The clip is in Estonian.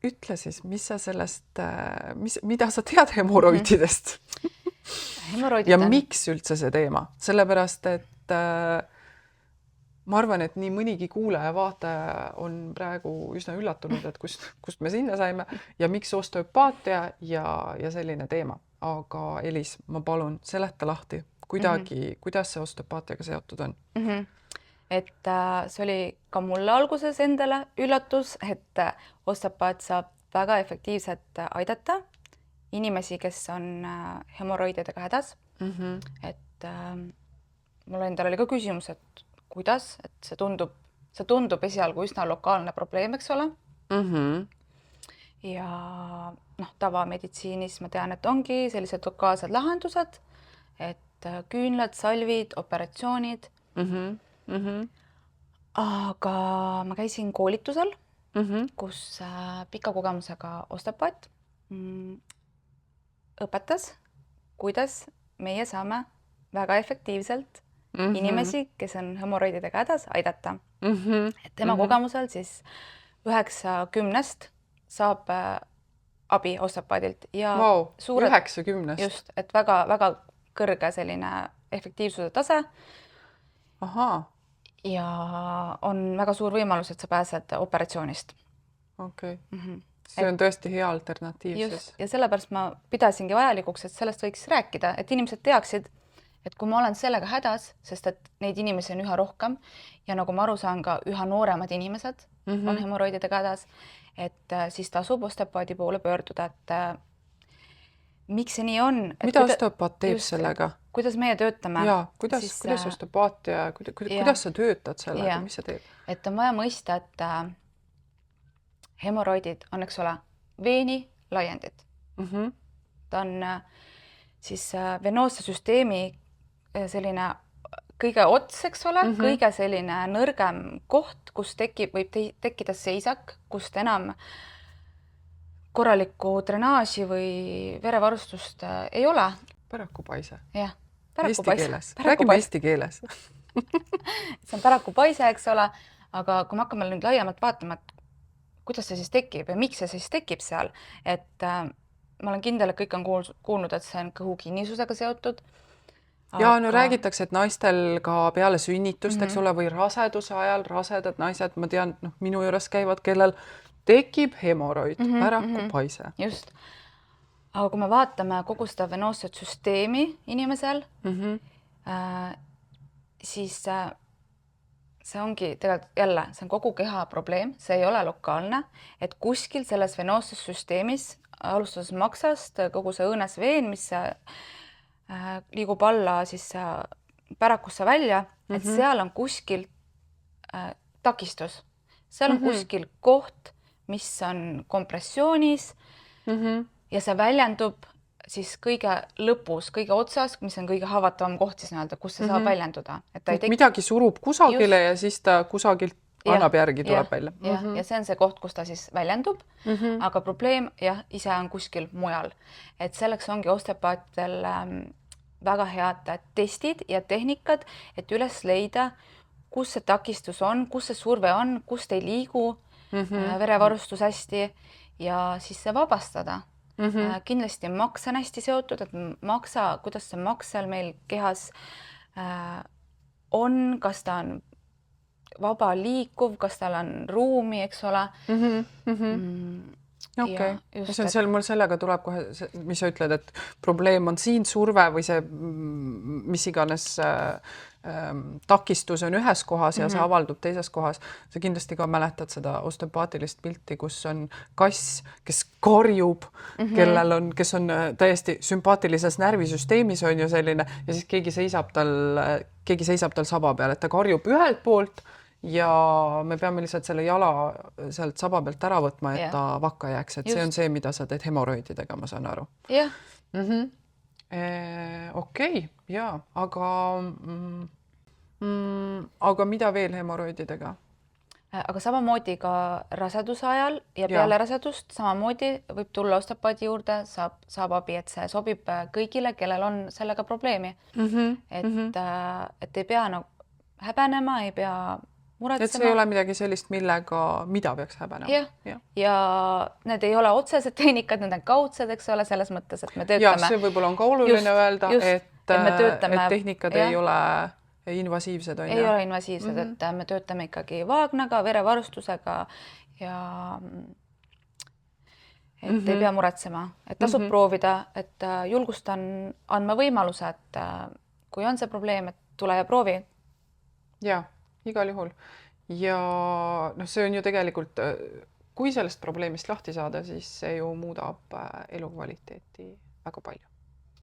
ütle siis, mis sa sellest, mida sa tead hemoroididest? Ja miks üldse see teema? Sellepärast, et ma arvan, et nii mõnigi kuulaja vaataja on praegu üsna üllatunud, et kust me sinna saime ja miks osteopaatia ja selline teema. Aga Elis, ma palun, seleta lahti kuidagi, kuidas see osteopaatiaga seotud on? Et see oli ka mulle alguses endale üllatus, et osteopaat saab väga efektiivselt aidata inimesi, kes on hemoroididega hädas. Et mul endal oli ka küsimus, et kuidas, et see tundub esialgu üsna lokaalne probleem, eks ole. Ja tavameditsiinis ma tean, et ongi sellised lokaalsed lahendused, et küünlad, salvid, operatsioonid. Aga ma käisin koolitusel, kus pika kogemusega osteopaat õpetas, kuidas meie saame väga efektiivselt inimesi, kes on hemoroididega hädas, aidata. Et tema kogemusel siis 9-10 saab abi osteopaadilt ja 9-10. Just, et väga kõrge selline efektiivsuse tase. Ja on väga suur võimalus, et sa pääsed operatsioonist. Okei. See on tõesti hea alternatiiv. Just, ja sellepärast ma pidasingi vajalikuks, et sellest võiks rääkida, et inimesed teaksid, et kui ma olen sellega hädas, sest et neid inimesi on üha rohkem ja nagu ma aru saan, ka üha nooremad inimesed on hemoroididega hädas, et siis tasub osteopaadi poole pöörduda, et miks see nii on? Mida osteopaat teeb sellega? Kuidas meie töötame? Ja, kuidas osteopaatia, kuidas sa töötad sellega, mis sa teed? Et on vaja mõista, et hemoroidid on, eks ole, veeni laiendid. Ta on siis venoosse süsteemi selline kõige ots, eks ole, kõige selline nõrgem koht, kus võib tekkida seisak, kust enam korralikku drenaaži või verevarustust ei ole. Pärakupaise. Jah, pärakupaise. Räägime eesti keeles. See on pärakupaise, eks ole, aga kui me hakkame nüüd laiemalt vaatama, et kuidas see siis tekib ja miks see siis tekib seal, et ma olen kindel, et kõik on kuulnud, et see on kõhukinnisusega seotud. Ja no räägitakse, et naistel ka peale sünnitust, eks ole, või raseduse ajal rasedad naised, ma tean, minu juures käivad, kellel tekib hemoroid, pärakupaise. Just. Aga kui me vaatame kogu seda venoosset süsteemi inimesel, siis see ongi tegelikult jälle, see on kogu keha probleem, see ei ole lokaalne, et kuskil selles venoosses süsteemis, alustades maksast, kogu see õõnes veen, mis liigub alla siis pärakusse välja, et seal on kuskil takistus. Seal on kuskil koht, mis on kompressioonis ja see väljendub siis kõige lõpus, kõige otsas, mis on kõige haavatavam koht siis näelda, kus see saab väljenduda. Midagi surub kusagile ja siis ta kusagilt annab järgi, tuleb välja. Ja see on see koht, kus ta siis väljendub, aga probleem ise on kuskil mujal. Et selleks ongi osteopaatidel väga head testid ja tehnikad, et üles leida, kus see takistus on, kus see surve on, kust ei liigu verevarustus hästi ja siis see vabastada. Kindlasti maks on hästi seotud, et kuidas see maks seal meil kehas on, kas ta on vaba liikuv, kas tal on ruumi, eks ole. Okei. Mul sellega tuleb kohe, mis sa ütled, et probleem on siin surve või see, mis iganes takistus on ühes kohas ja see avaldub teises kohas. Sa kindlasti ka mäletad seda osteopaatilist pilti, kus on kass, kes karjub, kes on täiesti sümpaatilises närvisüsteemis on ju selline ja siis keegi seisab tal saba peal, et ta karjub ühelt poolt ja me peame lihtsalt selle jala sealt saba pealt ära võtma, et ta vakka jääks, et see on see, mida sa teed hemoroididega, ma saan aru. Jah. Okei, jaa, aga mida veel hemoroididega? Aga samamoodi ka raseduse ajal ja peale rasedust samamoodi võib tulla osteopaadi juurde, saab abi, et see sobib kõigile, kellel on sellega probleemi. Et ei pea häbenema, ei pea muretsema. Et see ei ole midagi sellist, mida peaks häbenema. Ja need ei ole otsesed tehnikad, need on kaudsed, eks ole, selles mõttes, et me töötame. Ja see võib-olla on ka oluline öelda, et tehnikad ei ole invasiivsed. Ei ole invasiivsed, et me töötame ikkagi vaagnaga, verevarustusega ja et ei pea muretsema, et tasub proovida, et julgustan andma võimaluse, et kui on see probleem, et tule ja proovi. Ja, igal juhul. Ja see on ju tegelikult, kui sellest probleemist lahti saada, siis see ju muudab elukvaliteeti väga palju.